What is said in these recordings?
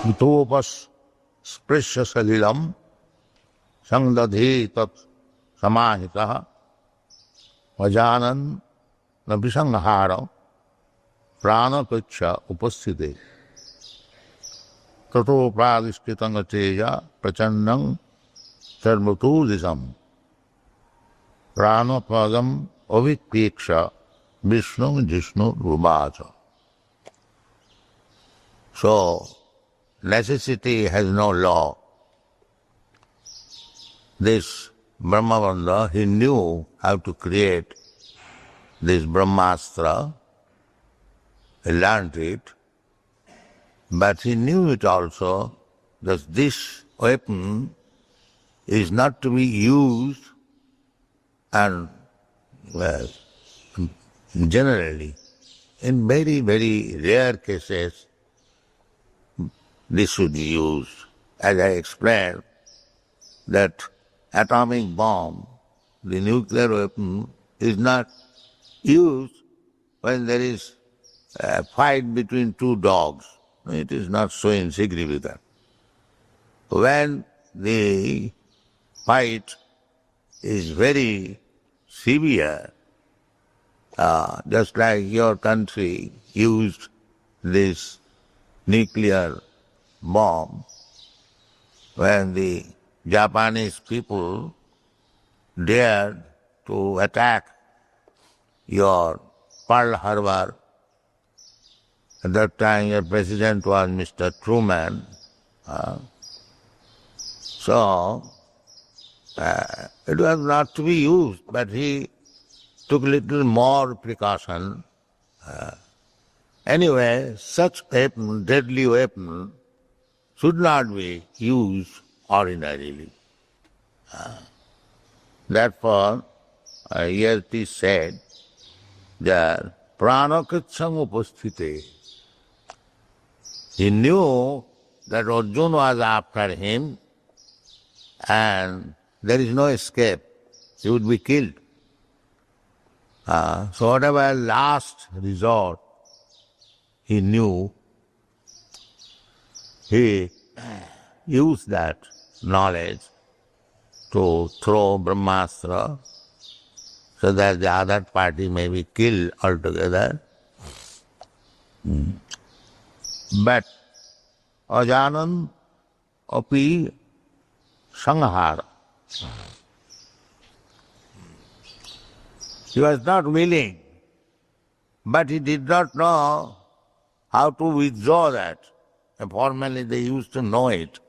Utopas sprishya salilam sangdadhi tat samahitaha vajanan nabisanghara prana kacha upasthite tato pradishkitanga teja prachandang sarvatudisam prana padam avipeksha Vishnu Jishnu Rubacha. So, necessity has no law. This Brahmavanda, he knew how to create this Brahmastra. He learned it, but he knew it also that this weapon is not to be used and generally, in very, very rare cases, this should be used. As I explained, that atomic bomb, the nuclear weapon, is not used when there is a fight between two dogs. It is not so insignificant. When the fight is very severe, just like your country used this nuclear bomb when the Japanese people dared to attack your Pearl Harbor. At that time your president was Mr. Truman. So it was not to be used, but he took little more precaution. Anyway, such weapon, deadly weapon, should not be used ordinarily. Therefore, here it is said that pranakritsaṁ upasthite. He knew that Arjuna was after him and there is no escape. He would be killed. So whatever last resort he knew, he used that knowledge to throw Brahmastra so that the other party may be killed altogether. But ajanan api sanghara. He was not willing, but he did not know how to withdraw that. And formerly they used to know it.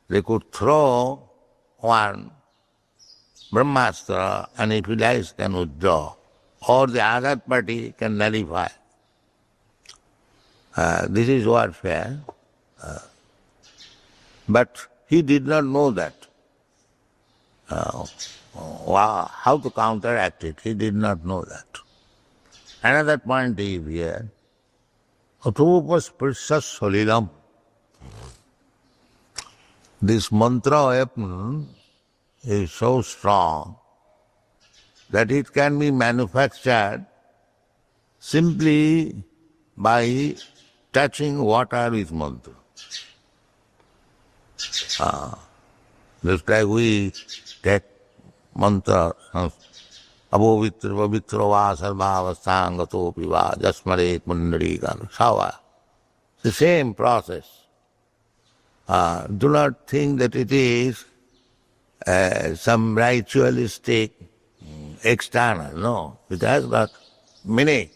They could throw one Brahmastra and if he likes can withdraw, or the other party can nullify. This is warfare. But he did not know that. How to counteract it, he did not know that. Another point is here, Atupas Prishas Solilam. This mantra weapon is so strong that it can be manufactured simply by touching water with mantra. Just like we take mantra, Abhovitra Vavitra Va Sarva Avasthangato Piva Jasmare Pundarikam Sava. The same process. Do not think that it is some ritualistic external. No, it has got meaning.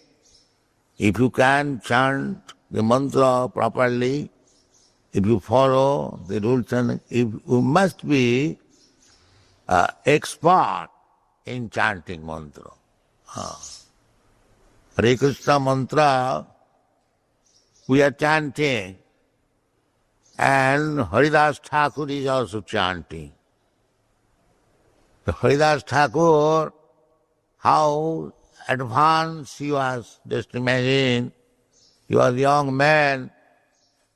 If you can chant the mantra properly, if you follow the rules, and if you must be expert in chanting mantra. Hare Krishna mantra we are chanting, and Haridas Thakur is also chanting. The Haridas Thakur, how advanced he was, just imagine, he was a young man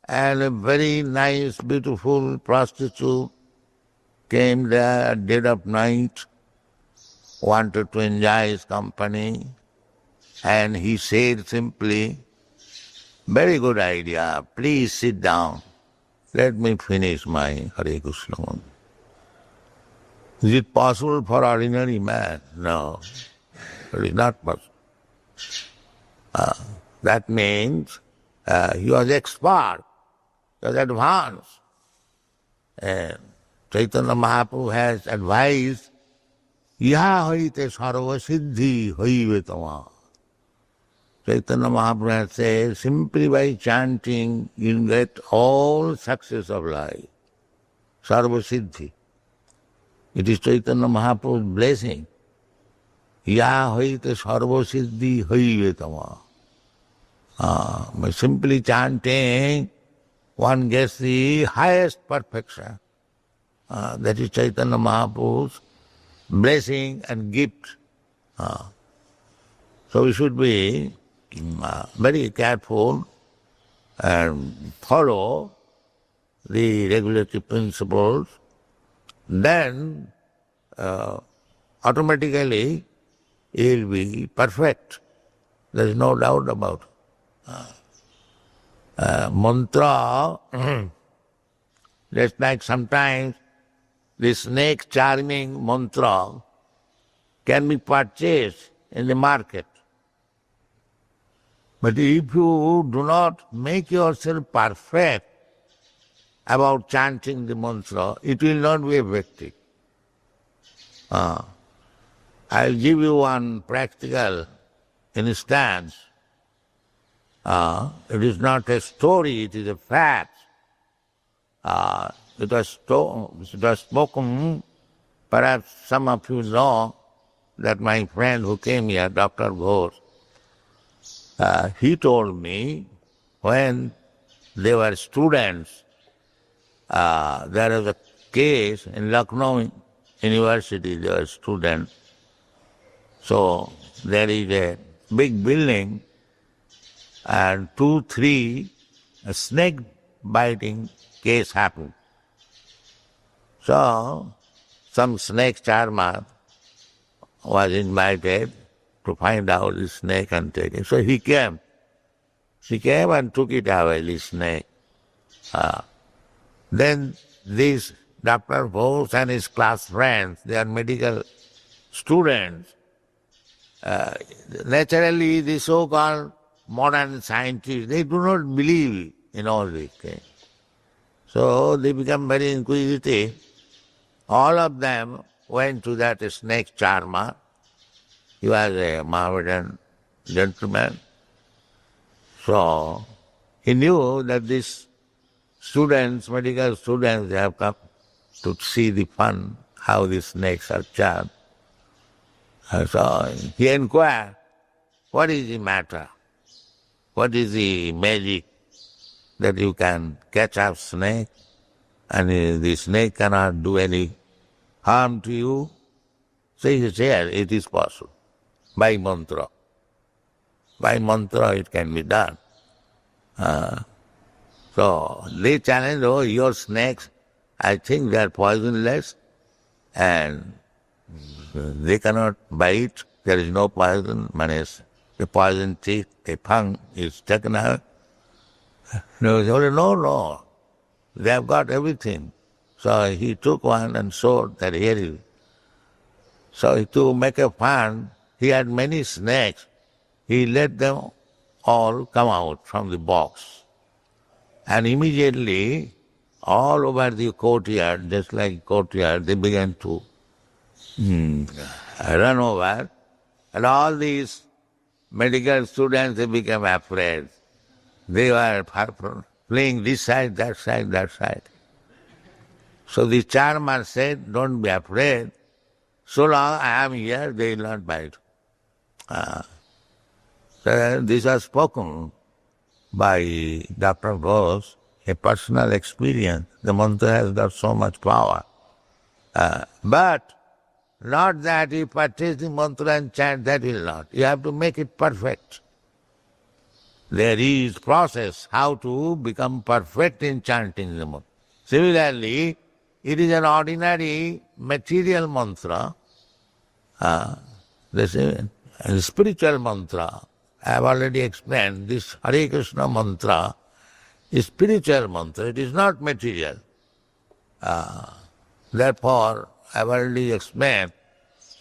and a very nice, beautiful prostitute came there at dead of night wanted to enjoy his company, and he said simply, very good idea, please sit down. Let me finish my Hare Krishna. Is it possible for ordinary man? No, it is not possible. That means he was expert, he was advanced. And Chaitanya Mahaprabhu has advised, Ya hoite sarva siddhi hoive tama. Chaitanya Mahaprabhu has said, simply by chanting you get all success of life. Sarva siddhi. It is Chaitanya Mahaprabhu's blessing. Ya hoite sarva siddhi hoive tama. By simply chanting, one gets the highest perfection. That is Chaitanya Mahaprabhu's blessing and gift. So we should be very careful and follow the regulatory principles. Then automatically he will be perfect. There is no doubt about it. Mantra, just like sometimes the snake charming mantra can be purchased in the market. But if you do not make yourself perfect about chanting the mantra, it will not be effective. I'll give you one practical instance. It is not a story, it is a fact. It was spoken, perhaps some of you know that my friend who came here, Dr. Ghosh, he told me when they were students, there was a case in Lucknow University, they were students. So there is a big building and 2-3 a snake biting case happened. So some snake charmer was invited to find out the snake and take it. So he came. He came and took it away, the snake. Then these Dr. Bose and his class friends, they are medical students. Naturally, the so-called modern scientists, they do not believe in all these things. So they become very inquisitive. All of them went to that snake charmer. He was a Mohammedan gentleman. So he knew that these students, medical students, they have come to see the fun, how the snakes are charmed. So he inquired, what is the matter? What is the magic that you can catch a snake and the snake cannot do any harm to you? So he said, yes, it is possible. By mantra. By mantra it can be done. So they challenge, oh, your snakes, I think they are poisonless and they cannot bite. There is no poison. The poison teeth, a tongue is taken out. No. They have got everything. So he took one and showed that here is. So to make a fun, he had many snakes. He let them all come out from the box. And immediately, all over the courtyard, just like courtyard, they began to run over. And all these medical students, they became afraid. They were playing this side, that side, that side. So the charmer said, don't be afraid. So long I am here, they will not bite. So this was spoken by Dr. Bose, a personal experience. The mantra has got so much power. But not that you practice the mantra and chant, that will not. You have to make it perfect. There is process how to become perfect in chanting the mantra. Similarly, it is an ordinary material mantra. This is spiritual mantra. I have already explained this Hare Krishna mantra is spiritual mantra. It is not material. Therefore, I have already explained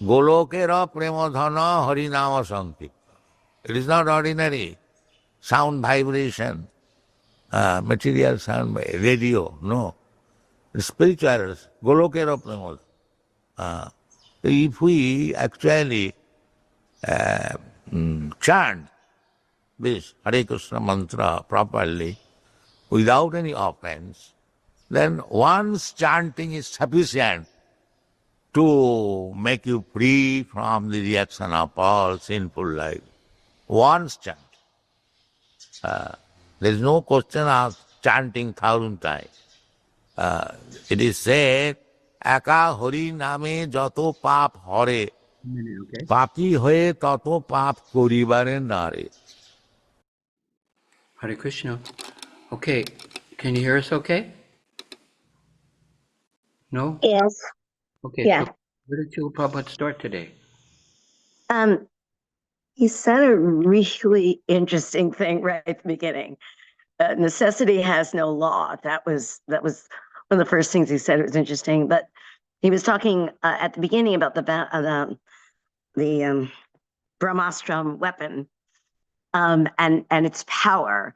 Golokera Premadhana Harinama Sankirtan. It is not ordinary sound vibration, material sound, radio, no. The spiritual, Golokera Premadhana. If we actually chant this Hare Krishna mantra properly, without any offense, then once chanting is sufficient to make you free from the reaction of all sinful life. Once chant. There is no question of chanting 1,000 times. It is said, Eka Hari Name Jato Pap Hare, Okay. Papi Hoye Tato Pap Koribare Nare. Hare Krishna. Okay, can you hear us okay? No? Yes. Okay, Yeah. so where did Srila Prabhupada start today? He said a really interesting thing right at the beginning. Necessity has no law. That was one of the first things he said. It was interesting, but he was talking at the beginning about the Brahmastra weapon and its power.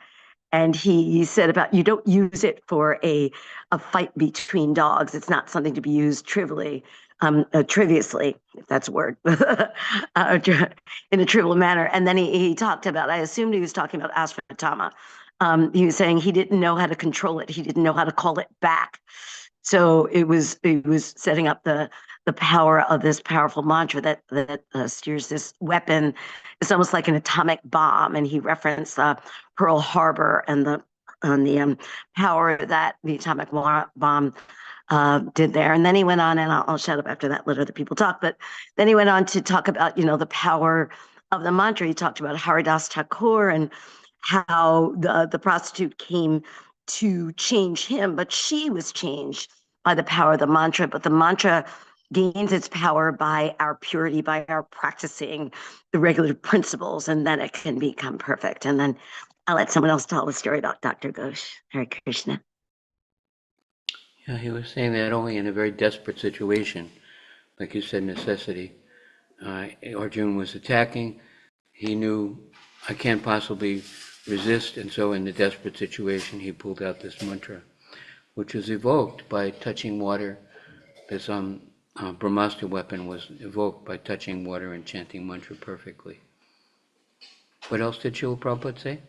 And he said about you don't use it for a fight between dogs. It's not something to be used triviously, if that's a word, in a trivial manner. And then he talked about, I assumed he was talking about Ashvatthama. He was saying he didn't know how to control it. He didn't know how to call it back. So it was setting up the power of this powerful mantra that steers this weapon. It's almost like an atomic bomb, and he referenced Pearl Harbor and the power that the atomic bomb did there. And then he went on, and I'll shut up after that, let other people talk. But then he went on to talk about the power of the mantra. He talked about Haridas Thakur and how the prostitute came to change him, but she was changed by the power of the mantra. But the mantra gains its power by our purity, by our practicing the regular principles, and then it can become perfect. And then I'll let someone else tell the story about Dr. Ghosh. Hare Krishna. Yeah, he was saying that only in a very desperate situation, like you said, necessity. Arjuna was attacking. He knew, I can't possibly resist, and so in the desperate situation, he pulled out this mantra, which was evoked by touching water. This Brahmastra weapon was evoked by touching water and chanting mantra perfectly. What else did Srila Prabhupada say?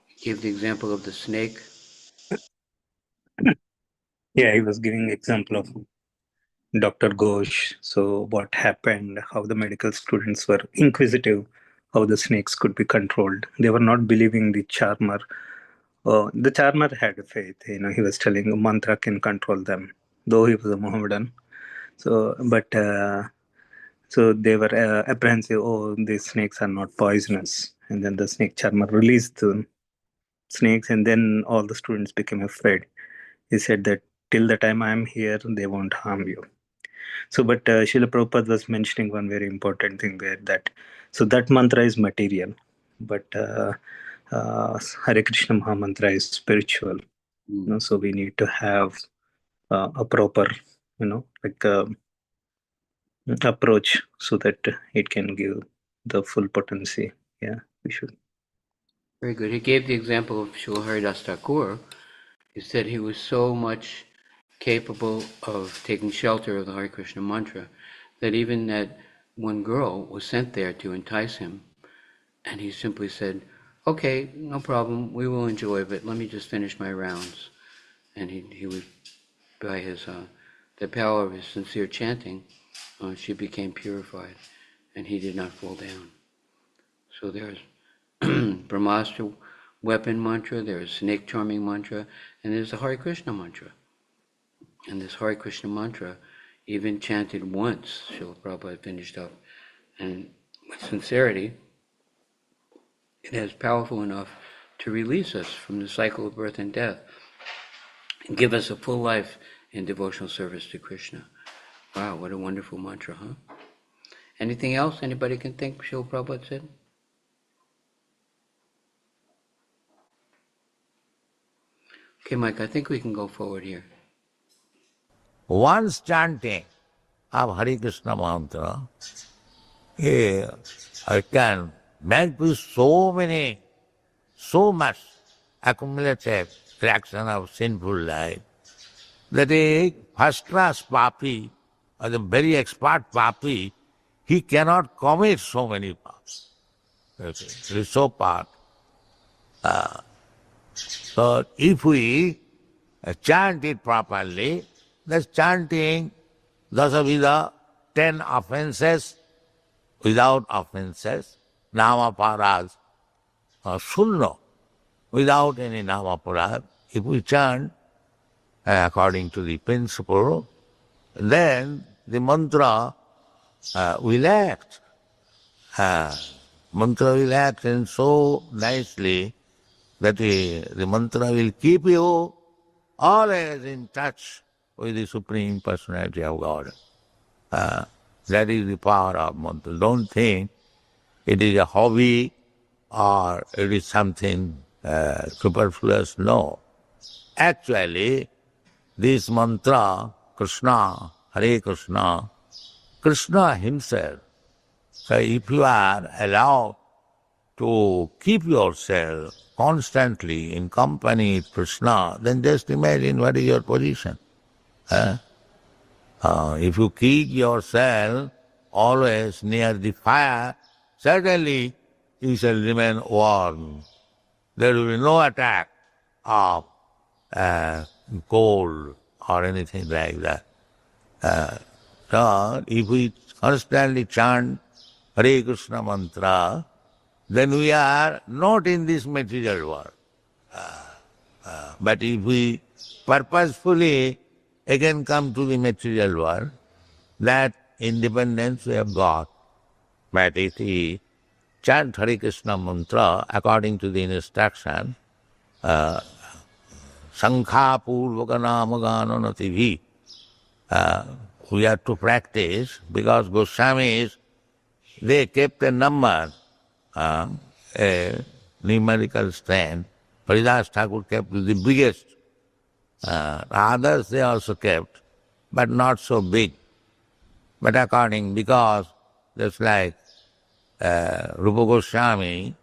He gave the example of the snake. Yeah, he was giving example of Dr. Ghosh. So what happened, how the medical students were inquisitive, how the snakes could be controlled. They were not believing the charmer. The charmer had faith. He was telling mantra can control them, though he was a Mohammedan. So, but so they were apprehensive. Oh, these snakes are not poisonous. And then the snake charmer released the snakes, and then all the students became afraid. He said that till the time I am here, they won't harm you. So, but Srila Prabhupada was mentioning one very important thing there, that mantra is material, but Hare Krishna Maha Mantra is spiritual. So we need to have a proper, approach so that it can give the full potency. Yeah, we should. Very good. He gave the example of Srila Haridas Thakur. He said he was so much capable of taking shelter of the Hare Krishna mantra that even that one girl was sent there to entice him, and he simply said, okay, no problem, we will enjoy, but let me just finish my rounds. And he was, by the power of his sincere chanting, she became purified, and he did not fall down. So there's Brahmastra weapon mantra, there's snake charming mantra, and there's the Hare Krishna mantra. And this Hare Krishna mantra, even chanted once, Srila Prabhupada finished up, and with sincerity, it is powerful enough to release us from the cycle of birth and death. and give us a full life in devotional service to Krishna. Wow, what a wonderful mantra, huh? Anything else anybody can think Srila Prabhupada said? Okay, Mike, I think we can go forward here. Once chanting of Hare Krishna mantra, I can make with so much accumulative fraction of sinful life that a first-class papi, or the very expert papi, he cannot commit so many paps. Okay. It is so part. So if we chant it properly, that's chanting Dasavidha, 10 offenses without offenses, Namaparas, Shunno, without any Namaparad. If we chant according to the principle, then the mantra will act. Mantra will act and so nicely that the mantra will keep you always in touch with the Supreme Personality of God. That is the power of mantra. Don't think it is a hobby or it is something superfluous. No. Actually, this mantra, Krishna, Hare Krishna, Krishna himself. So if you are allowed to keep yourself constantly in company with Krishna, then just imagine what is your position. If you keep yourself always near the fire, certainly you shall remain warm. There will be no attack of cold or anything like that. So if we constantly chant Hare Krishna mantra, then we are not in this material world. But if we purposefully again come to the material world, that independence we have got. But if we chant Hare Krishna mantra according to the instruction, Sankha Purvaka Namagana Nativi, we have to practice because Goswamis, they kept a number, a numerical strength. Haridas Thakur kept the biggest. Others they also kept, but not so big. But because just like Rupa Goswami,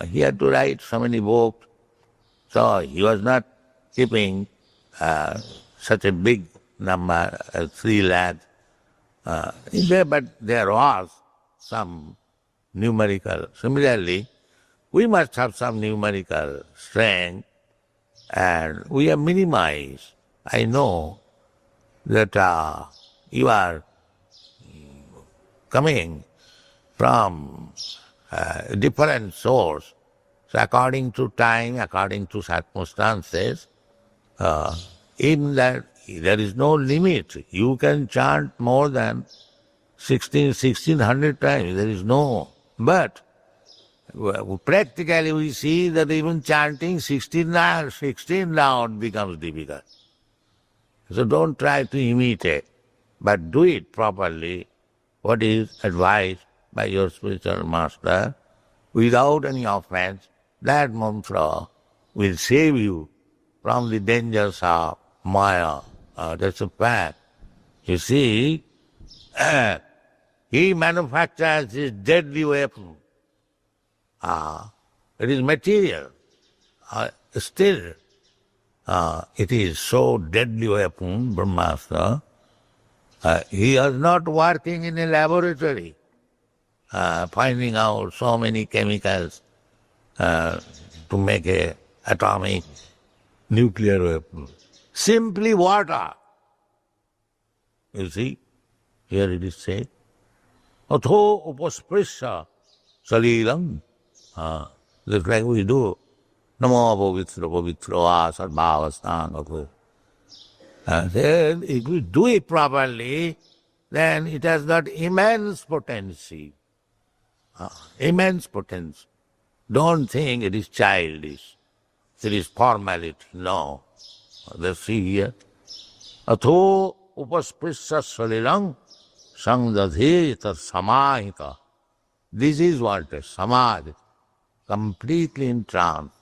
he had to write so many books, so he was not keeping such a big number, 3 lakh. But there was some numerical. Similarly, we must have some numerical strength, and we have minimized. I know that you are coming from a different source. So according to time, according to circumstances, in that there is no limit. You can chant more than 1600 times. There is no. But practically we see that even chanting 16 round becomes difficult. So don't try to imitate, but do it properly, what is advised by your spiritual master, without any offense. That mantra will save you from the dangers of Maya. That's a fact. You see, he manufactures his deadly weapon. It is material. Still, it is so deadly weapon, Brahmastra. He is not working in a laboratory, finding out so many chemicals to make a atomic nuclear weapon. Simply water. You see, here it is said, Atho upasprisya salilam. Just like we do. Namo pavitra pavitra sarvavastanga. Then if we do it properly, then it has got immense potency. Immense potency. Don't think it is childish. It is formality. No. They see here. Atho upasprisya salilang sangdadhe tat samahita. This is what is samadhi, completely in trance.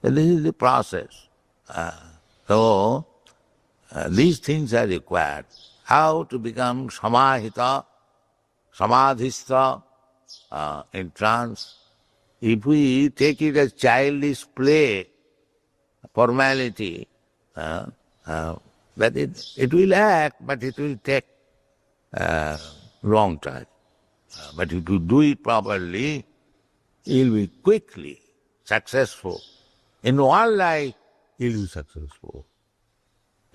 This is the process. So, these things are required. How to become samahita, samadhista, in trance. If we take it as childish play, formality, that it will act, but it will take long time. But if you do it properly, you'll be quickly successful. In one life, you'll be successful.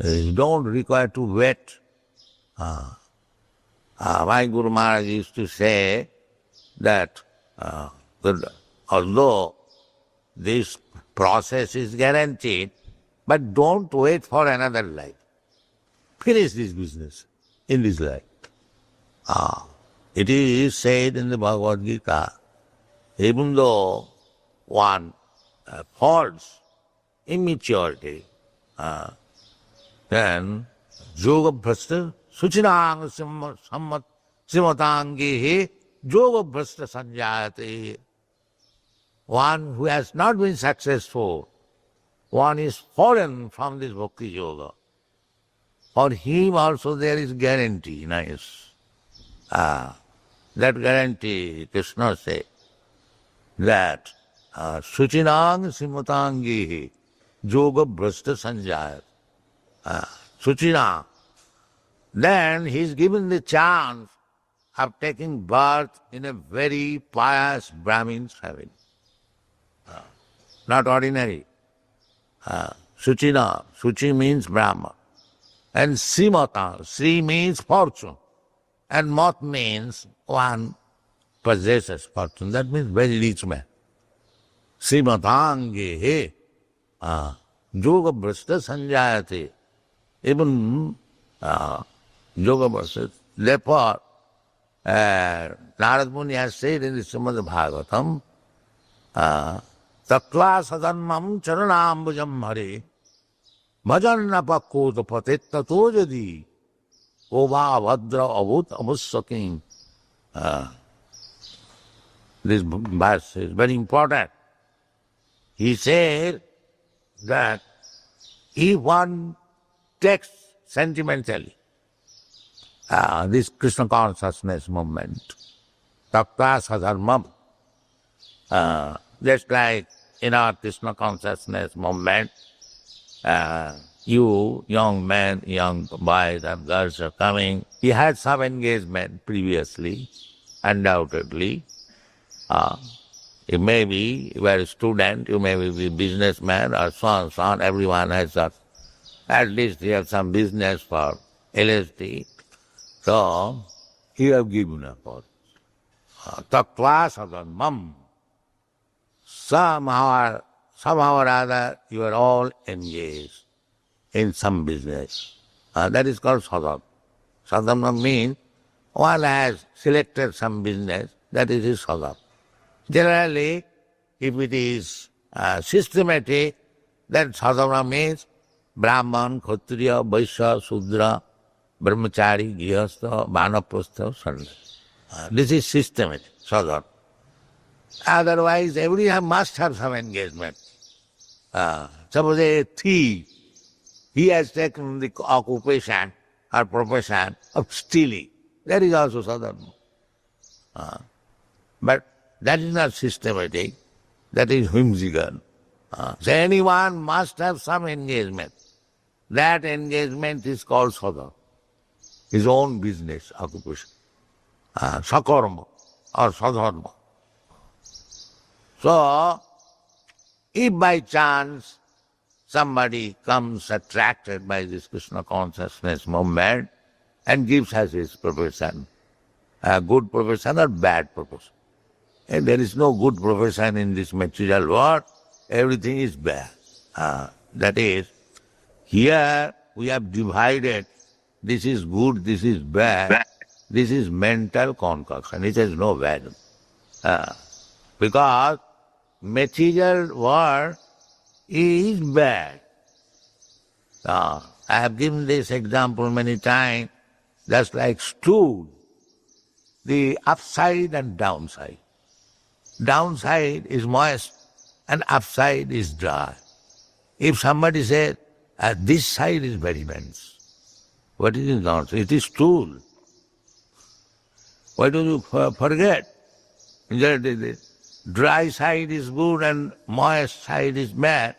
You don't require to wait. My Guru Maharaj used to say that although this process is guaranteed, but don't wait for another life. Finish this business in this life. It is said in the Bhagavad Gita, even though one falls immaturity, then yoga bhrasta suchinang simatangihi yoga bhrasta sanjayate. One who has not been successful, one is fallen from this bhakti yoga. For him also there is guarantee, nice. That guarantee, Krishna said, that suchinang simatangihi yoga bhrasta sanjayate. Suchina. Then he is given the chance of taking birth in a very pious Brahmin's family. Not ordinary. Suchina. Suchi means Brahma. And Simata. Sri means fortune. And Mat means one possesses fortune. That means very rich man. Simatange. Yoga bhrasta sanjayate. Even yoga bhrasta. Therefore, Narad Muni has said in the Srimad Bhagavatam, Takla sadanmam charanambujam hare bhajanna pakkoto patettato jadi ova bhadra avut amussaking. This verse is very important. He said that if one takes sentimentally this Krishna consciousness movement, Takta Sadharmam, just like in our Krishna consciousness movement, you young men, young boys and girls are coming. He had some engagement previously, undoubtedly. You may be, you are a student, you may be a businessman or so on, so on. Everyone has at least he has some business for LSD. So, you have given up all. Tattva sadhanmam. Somehow or other, you are all engaged in some business. That is called sadhan. Sadhanmam means one has selected some business, that is his sadhan. Generally, if it is systematic, then sadhana means Brahman, Kshatriya, Vaishya, Sudra, Brahmachari, Grihastha, Vanaprastha, Sannyasi. This is systematic, sadhana. Otherwise, everyone must have some engagement. Suppose a thief, he has taken the occupation or profession of stealing. That is also sadhana. But that is not systematic, that is whimsical. So anyone must have some engagement. That engagement is called sadhana, his own business, occupation. Sakarma or sadharma. So, if by chance somebody comes attracted by this Krishna consciousness movement and gives us his profession, a good profession or bad profession. And there is no good profession in this material world, everything is bad. That is, here we have divided, this is good, this is bad, this is mental concoction, it has no value. Because material world is bad. I have given this example many times, just like stool, the upside and downside. Downside is moist and upside is dry. If somebody says, this side is very dense, what is it not? It is stool. Why don't you forget that the dry side is good and moist side is bad?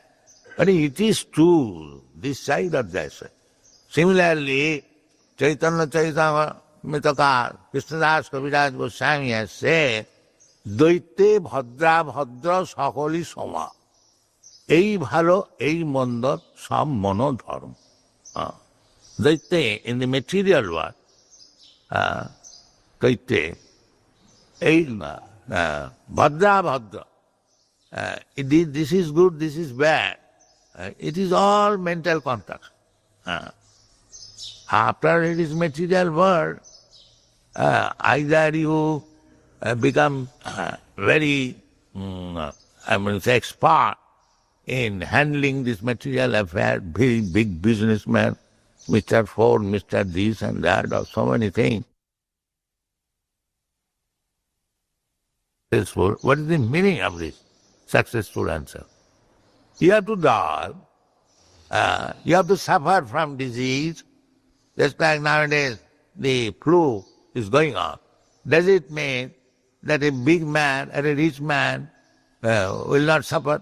But it is stool, this side or that side. Similarly, Chaitanya Charitamrita Krishnadas Kaviraj Goswami has said, Daite Bhadra Bhadra Sakali Soma. এই ভালো এই মন্দ সব মনোধর্ম দৈত্যে in the material world দৈত্যে এই ভদ্রা ভদ্র this is good, this is bad, it is all mental contact. After it is material world, either you become very expert in handling this material affair, very big businessman, Mr. Ford, Mr. this and that, or so many things. Successful. What is the meaning of this successful answer? You have to die, you have to suffer from disease, just like nowadays the flu is going on. Does it mean that a big man or a rich man will not suffer?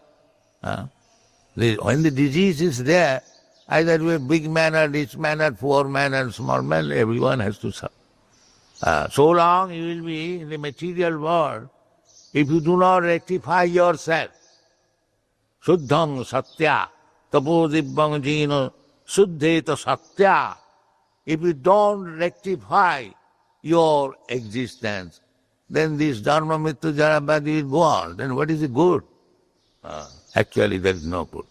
When the disease is there, either you are big man or rich man or poor man or small man, everyone has to suffer. So long you will be in the material world, if you do not rectify yourself, Shuddhang Satya, Tapo Dibbang Jino, Suddheta Satya, if you don't rectify your existence, then this Dharma Mrityu Jarabadi will go on. Then what is the good? Actually, there is no good.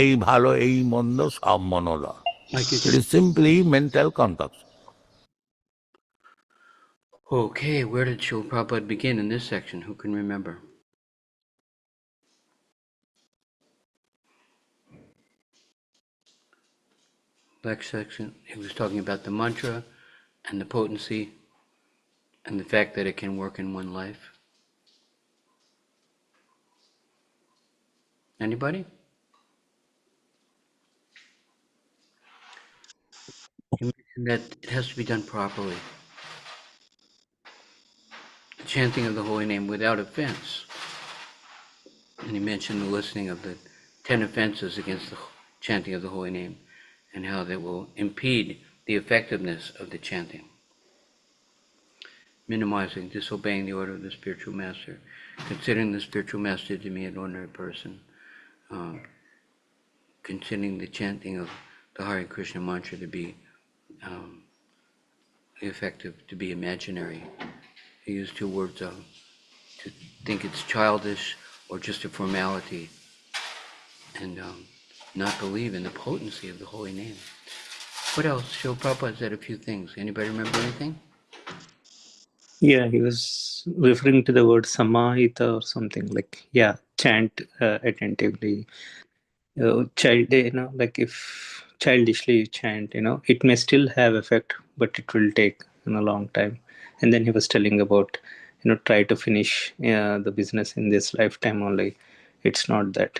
এই ভালো এই মন্দ সব মনোলয়. It is simply mental contact. Okay, where did Srila Prabhupada begin in this section? Who can remember? Next section, he was talking about the mantra and the potency and the fact that it can work in one life. Anybody? He mentioned that it has to be done properly. The chanting of the holy name without offense. And he mentioned the listing of the 10 offenses against the chanting of the holy name and how they will impede the effectiveness of the chanting. Minimizing, disobeying the order of the spiritual master, considering the spiritual master to be an ordinary person, considering the chanting of the Hare Krishna mantra to be effective, to be imaginary. He used two words, to think it's childish or just a formality, and not believe in the potency of the holy name. What else? Srila Prabhupada said a few things. Anybody remember anything? Yeah, he was referring to the word samahita or something like, chant attentively. Child, like if childishly you chant, it may still have effect, but it will take a long time. And then he was telling about, try to finish the business in this lifetime only. It's not that,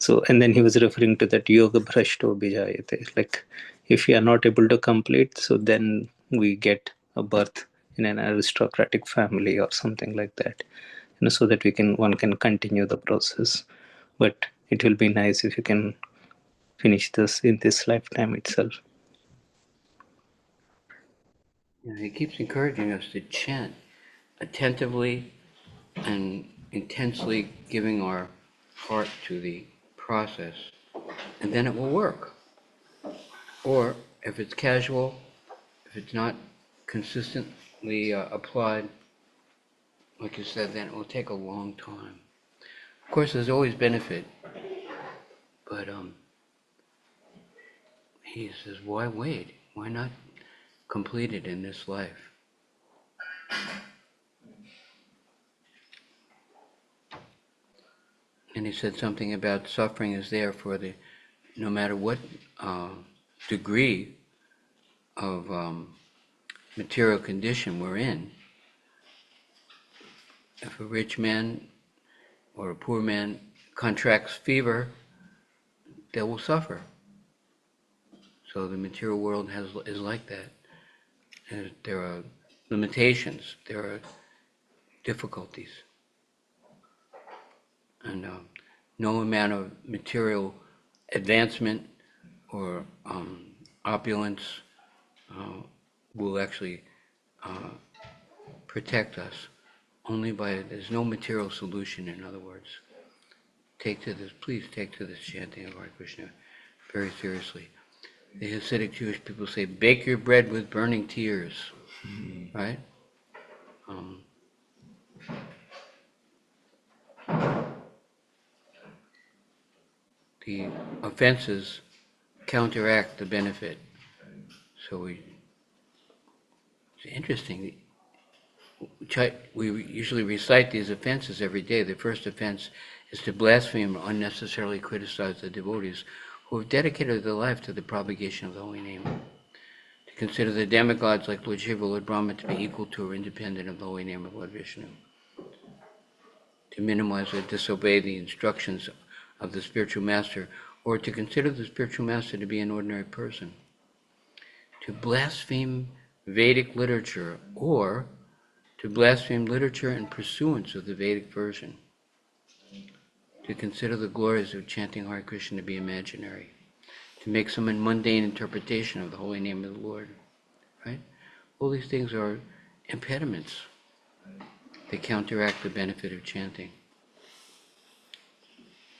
So, and then he was referring to that yoga bhrashto bijayate. Like, if we are not able to complete, so then we get a birth in an aristocratic family or something like that, so that one can continue the process. But it will be nice if you can finish this in this lifetime itself. Yeah, he keeps encouraging us to chant attentively and intensely, giving our heart to the process, and then it will work. Or if it's casual, if it's not consistently applied, like you said, then it will take a long time. Of course, there's always benefit, but he says, why wait? Why not complete it in this life? And he said something about suffering is there for the no matter what degree of material condition we're in, if a rich man or a poor man contracts fever, they will suffer. So the material world is like that. And there are limitations, there are difficulties. And no amount of material advancement or opulence will actually protect us. Only by, there's no material solution, in other words. Please take to this chanting of Hare Krishna very seriously. The Hasidic Jewish people say, bake your bread with burning tears, right? The offenses counteract the benefit. So it's interesting. We usually recite these offenses every day. The first offense is to blaspheme or unnecessarily criticize the devotees who have dedicated their life to the propagation of the holy name. To consider the demigods like Lord Shiva, Lord Brahma to be equal to or independent of the holy name of Lord Vishnu. To minimize or disobey the instructions of the spiritual master, or to consider the spiritual master to be an ordinary person. To blaspheme Vedic literature, or to blaspheme literature in pursuance of the Vedic version. To consider the glories of chanting Hare Krishna to be imaginary. To make some mundane interpretation of the holy name of the Lord. Right? All these things are impediments. They counteract the benefit of chanting.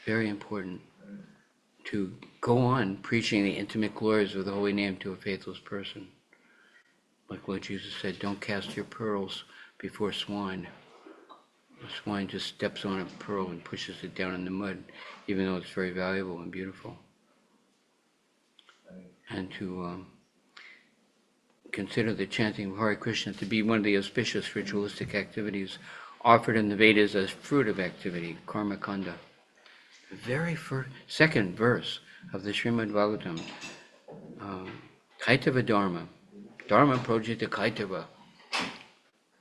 Very important to go on preaching the intimate glories of the holy name to a faithless person. Like Lord Jesus said, don't cast your pearls before swine. The swine just steps on a pearl and pushes it down in the mud, even though it's very valuable and beautiful. And to consider the chanting of Hare Krishna to be one of the auspicious ritualistic activities offered in the Vedas as fruit of activity, karma kanda. The very second verse of the Srimad Bhagavatam, Kaitava Dharma, Dharma Projita Kaitava,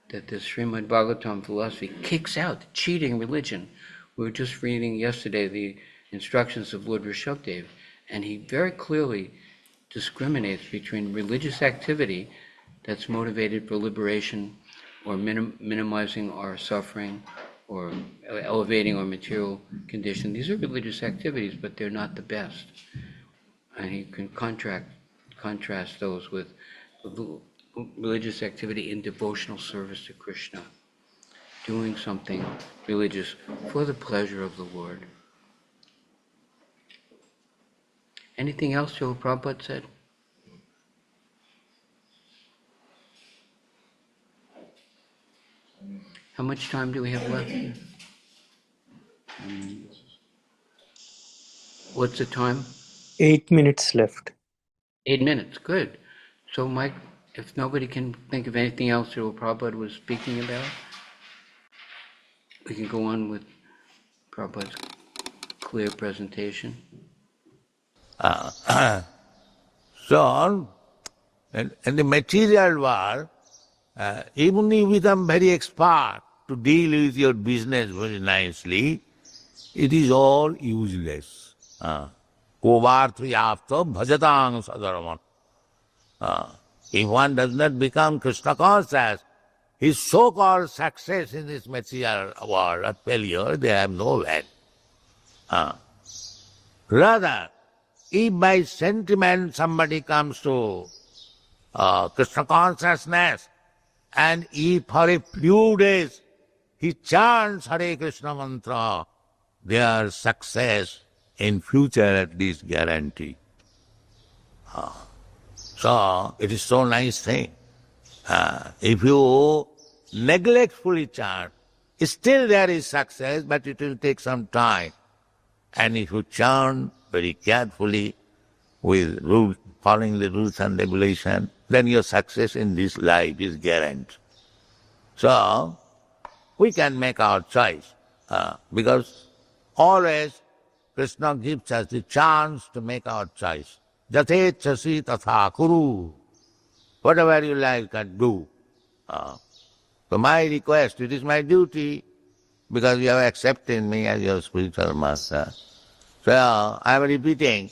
that the Srimad Bhagavatam philosophy kicks out cheating religion. We were just reading yesterday the instructions of Lord Rishabdev, and he very clearly discriminates between religious activity that's motivated for liberation or minimizing our suffering or elevating our material condition. These are religious activities, but they're not the best. And he can contrast those with religious activity in devotional service to Krishna, doing something religious for the pleasure of the Lord. Anything else Srila Prabhupada said? How much time do we have left? What's the time? 8 minutes left. 8 minutes, good. So Mike, if nobody can think of anything else Srila Prabhupada was speaking about, we can go on with Prabhupada's clear presentation. So, in the material world, even if you become very expert to deal with your business very nicely, it is all useless. Kovarthiyapta bhajatang sadharman. If one does not become Krishna conscious, his so-called success in this material world or failure, they have no value. Rather, if by sentiment somebody comes to Krishna consciousness, and if for a few days he chants Hare Krishna mantra, their success in future at least guaranteed. So it is so nice thing. If you neglectfully chant, still there is success, but it will take some time. And if you chant very carefully, with following the rules and regulation, then your success in this life is guaranteed. So, we can make our choice, because always Krishna gives us the chance to make our choice. Jate chasi tatha kuru. Whatever you like can do. So my request, it is my duty, because you have accepted me as your spiritual master. So I am repeating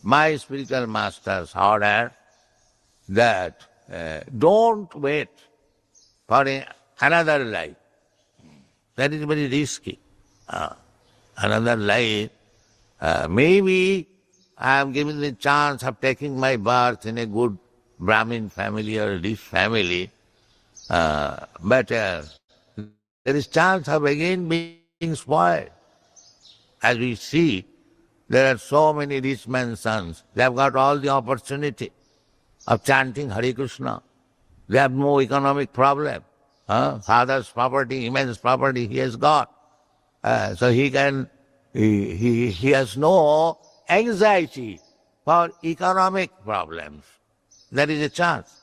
my spiritual master's order that don't wait for another life. That is very risky. Another life, maybe I am given the chance of taking my birth in a good Brahmin family or rich family, but there is chance of again being spoiled. As we see, there are so many rich men's sons. They have got all the opportunity of chanting Hare Krishna. They have no economic problem. Father's property, immense property he has got. So he has no anxiety for economic problems. There is a chance.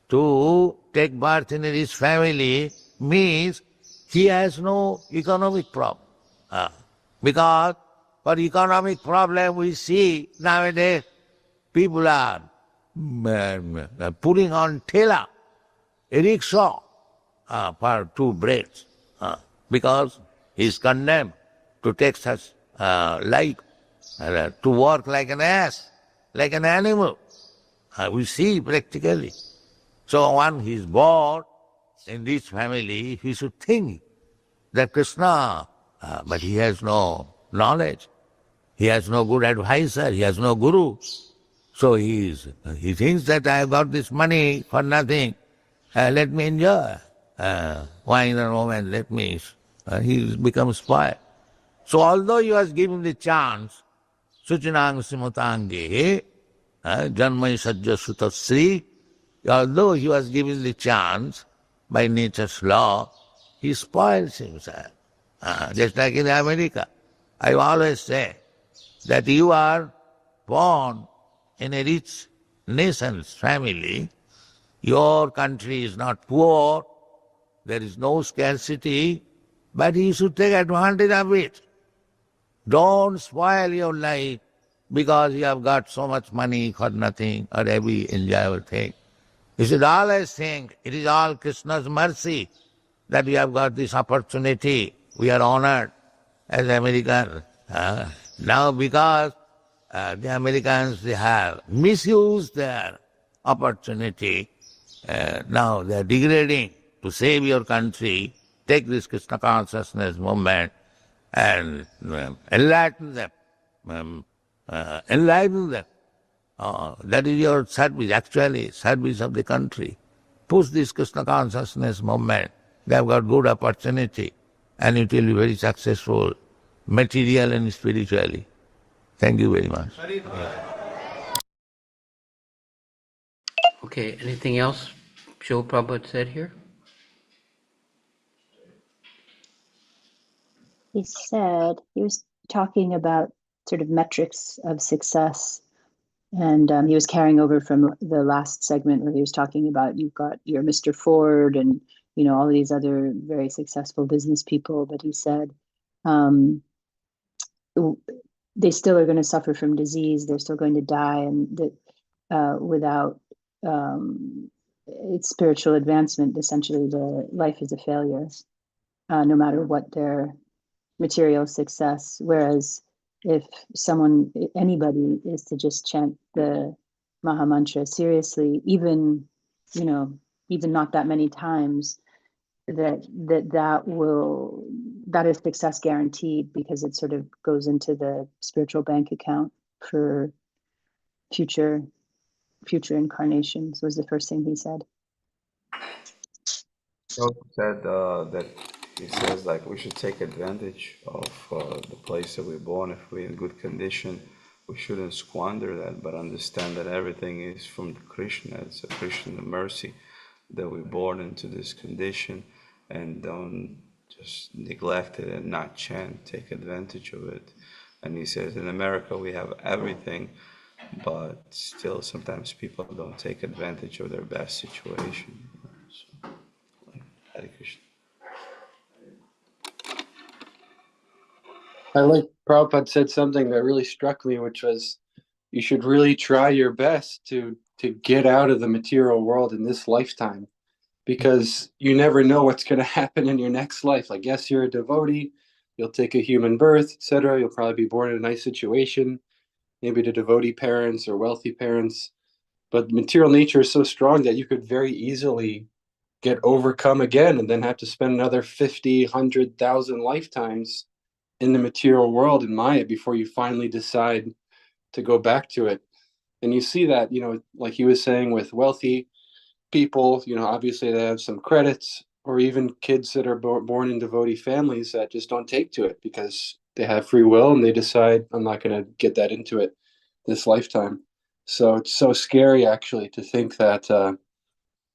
To take birth in his family means he has no economic problem. Because for economic problem we see nowadays people are putting on thela, a rickshaw, for 2 breads, because he is condemned to take such life, to work like an ass, like an animal. We see practically. So when he is born in this family, he should think that Krishna, but he has no knowledge. He has no good advisor, he has no guru. So he thinks that I have got this money for nothing, let me enjoy. Wine and woman, let me. He becomes spoiled. So although he was given the chance, Suchinang Simutange, Janmai Sajja Sutasri, although he was given the chance by nature's law, he spoils himself. Just like in America. I always say that you are born in a rich nation's family, your country is not poor, there is no scarcity, but you should take advantage of it. Don't spoil your life because you have got so much money for nothing or every enjoyable thing. You should always think it is all Krishna's mercy that we have got this opportunity. We are honored as Americans. Now because the Americans, they have misused their opportunity, now they are degrading. To save your country, take this Krishna consciousness movement and enlighten them. Enlighten them. That is your service, actually, service of the country. Push this Krishna consciousness movement. They have got good opportunity and it will be very successful, material and spiritually. Thank you very much. Okay, anything else Srila Prabhupada said here? He said, he was talking about sort of metrics of success. And he was carrying over from the last segment where he was talking about you've got your Mr. Ford and, you know, all these other very successful business people. But he said they still are going to suffer from disease. They're still going to die, and that without its spiritual advancement, essentially the life is a failure, no matter what their material success. Whereas if anybody is to just chant the Maha Mantra seriously, even not that many times, that is success guaranteed, because it sort of goes into the spiritual bank account for future incarnations, was the first thing he said. He also said that he says like we should take advantage of the place that we're born. If we're in good condition, we shouldn't squander that, but understand that everything is from Krishna. It's a Krishna mercy that we're born into this condition, and don't just neglect it and not chant. Take advantage of it. And he says in America we have everything, but still sometimes people don't take advantage of their best situation. So, Hare Krishna. I like Prabhupada said something that really struck me, which was you should really try your best to get out of the material world in this lifetime, because you never know what's going to happen in your next life. Like, yes, you're a devotee, you'll take a human birth, etc. You'll probably be born in a nice situation, maybe to devotee parents or wealthy parents. But material nature is so strong that you could very easily get overcome again and then have to spend another 50, 100,000 lifetimes in the material world in Maya before you finally decide to go back to it. And you see that, like he was saying, with wealthy people, obviously they have some credits, or even kids that are born in devotee families that just don't take to it because they have free will and they decide, I'm not going to get that into it this lifetime. So it's so scary actually to think that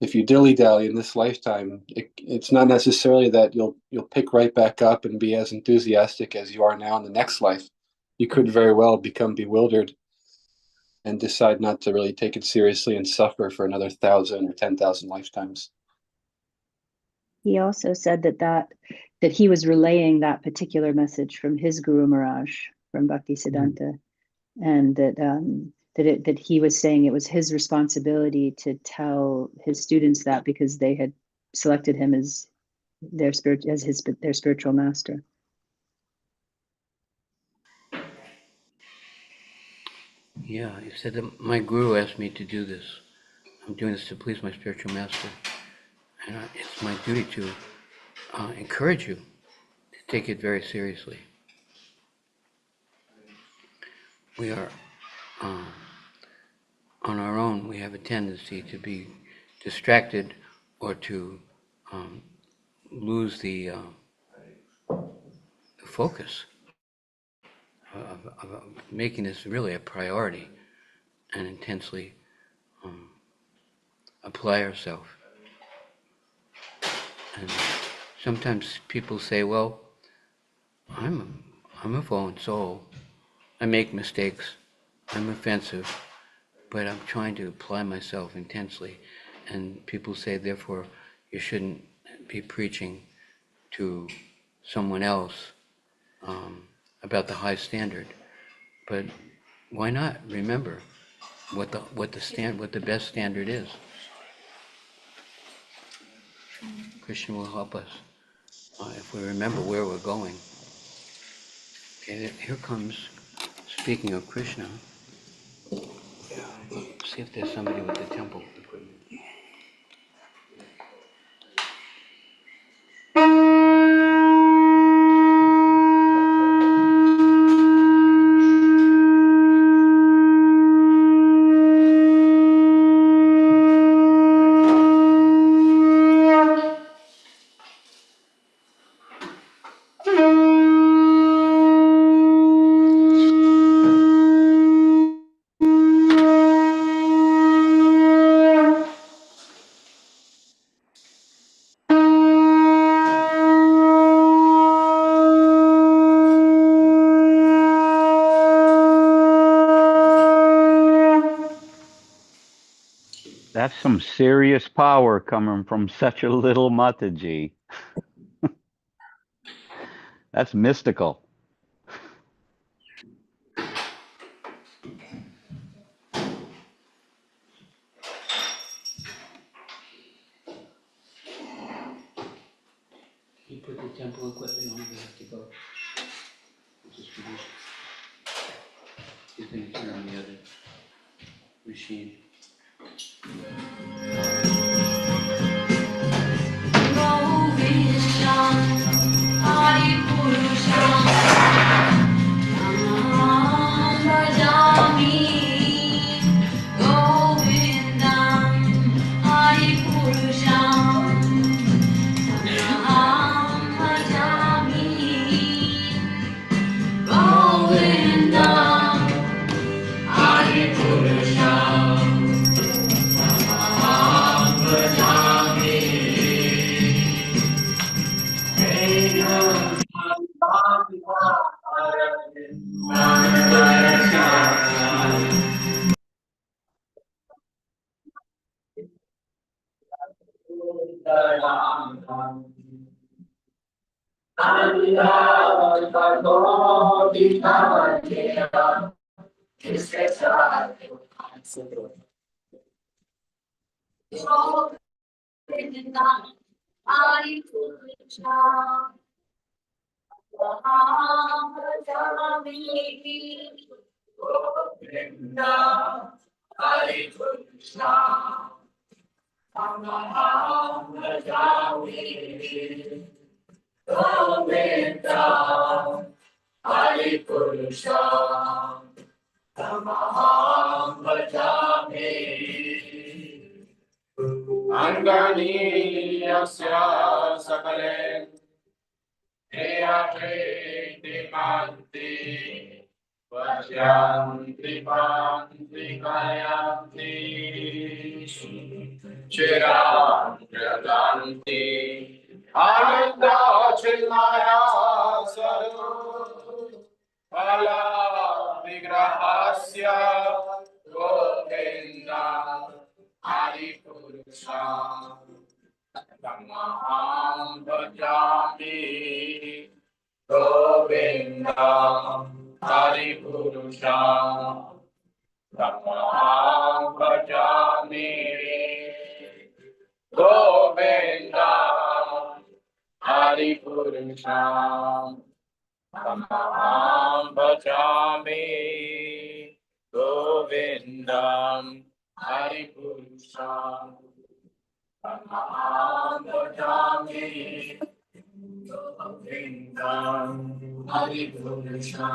if you dilly dally in this lifetime, it's not necessarily that you'll pick right back up and be as enthusiastic as you are now in the next life. You could very well become bewildered and decide not to really take it seriously and suffer for another 1,000 or 10,000 lifetimes. He also said that he was relaying that particular message from his Guru Maharaj, from Bhaktisiddhanta, and that he was saying it was his responsibility to tell his students that because they had selected him as their spiritual master. Yeah, he said that my guru asked me to do this. I'm doing this to please my spiritual master. And it's my duty to encourage you to take it very seriously. We are, on our own, we have a tendency to be distracted or to lose the focus of making this really a priority and intensely apply ourselves. And sometimes people say, well, I'm a fallen soul. I make mistakes. I'm offensive, but I'm trying to apply myself intensely. And people say, therefore, you shouldn't be preaching to someone else about the high standard. But why not remember what the best standard is? Krishna will help us if we remember where we're going. Okay, here comes, speaking of Krishna, see if there's somebody with the temple equipment. That's some serious power coming from such a little Mataji. That's mystical. You put the temple equipment on, we have to go. Distribution. He's going to turn on the other machine. Anganiyasya sakale Eyakriti manti Vajyanti panti kayanti Chiram yadanti Ananda chinmaya saru Pala vigrahasya Govinda Hari Purusha Tamaham bhajami Govinda Hari Purusha Tamaham bhajami Govinda Hari Purusha Tamaham bhajami Govinda Hari Purusha Tamaham bhajami Govindam Hari Purusha.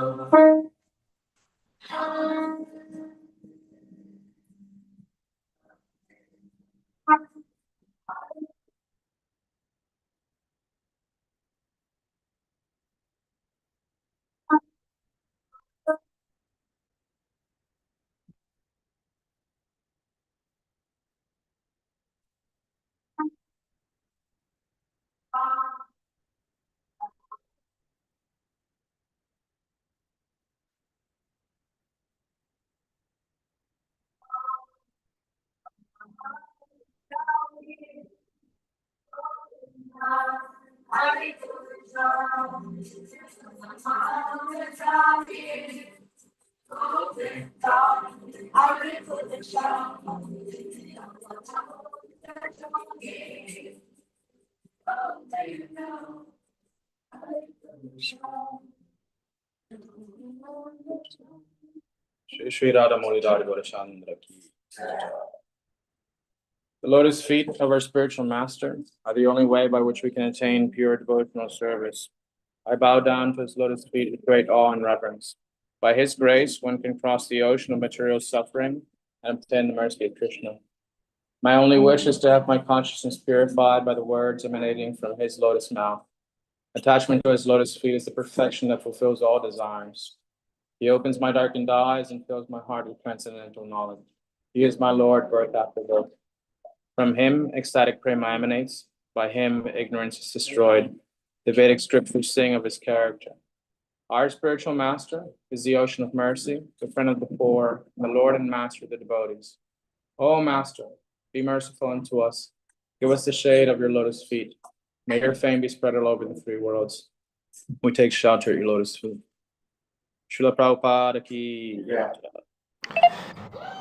Shri Radha Molidari Gaurachandra ki. The lotus feet of our spiritual master are the only way by which we can attain pure devotional service. I bow down to his lotus feet with great awe and reverence. By his grace, one can cross the ocean of material suffering and obtain the mercy of Krishna. My only wish is to have my consciousness purified by the words emanating from his lotus mouth. Attachment to his lotus feet is the perfection that fulfills all desires. He opens my darkened eyes and fills my heart with transcendental knowledge. He is my Lord, birth after birth. From him, ecstatic prema emanates. By him, ignorance is destroyed. The Vedic scriptures sing of his character. Our spiritual master is the ocean of mercy, the friend of the poor, and the Lord and master of the devotees. O Master, be merciful unto us. Give us the shade of your lotus feet. May your fame be spread all over the three worlds. We take shelter at your lotus feet. Srila Prabhupada ki.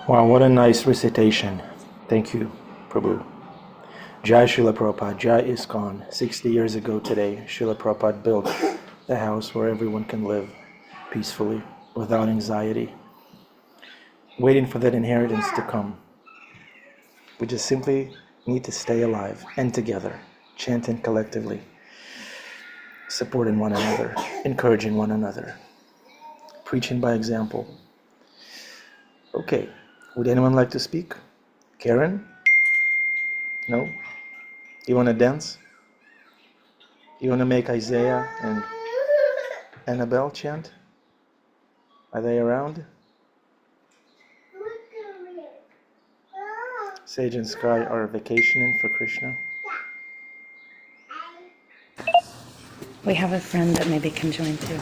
Wow, what a nice recitation. Thank you, Prabhu. Jai Srila Prabhupada, Jai ISKCON. 60 years ago today, Srila Prabhupada built a house where everyone can live peacefully, without anxiety, waiting for that inheritance to come. We just simply need to stay alive and together, chanting collectively, supporting one another, encouraging one another, preaching by example. Okay, would anyone like to speak? Karen? No? You want to dance? You want to make Isaiah and Annabelle chant? Are they around? Sage and Sky are vacationing for Krishna. We have a friend that maybe can join too.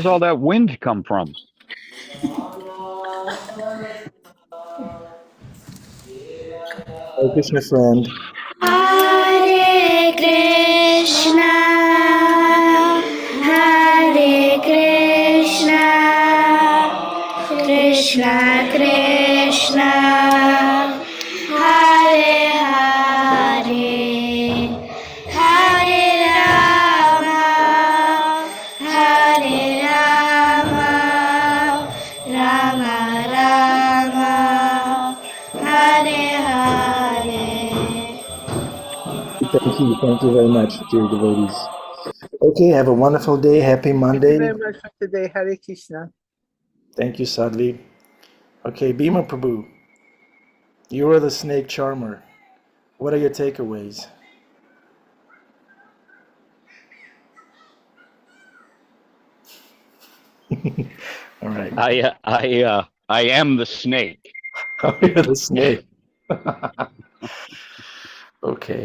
does all that wind come from? Hare Krishna, friend. Hare Krishna, Hare Krishna, Krishna Krishna, Hare Hare, Hare Rama, Hare Rama, Rama Rama, Hare Hare. Thank you. Thank you very much, dear devotees. Okay, have a wonderful day. Happy Thank you Monday. very much for today. Hare Krishna. Thank you, Sadly. Okay, Bhima Prabhu, you are the snake charmer. What are your takeaways? All right. I am the snake. Oh, you're the snake. Okay.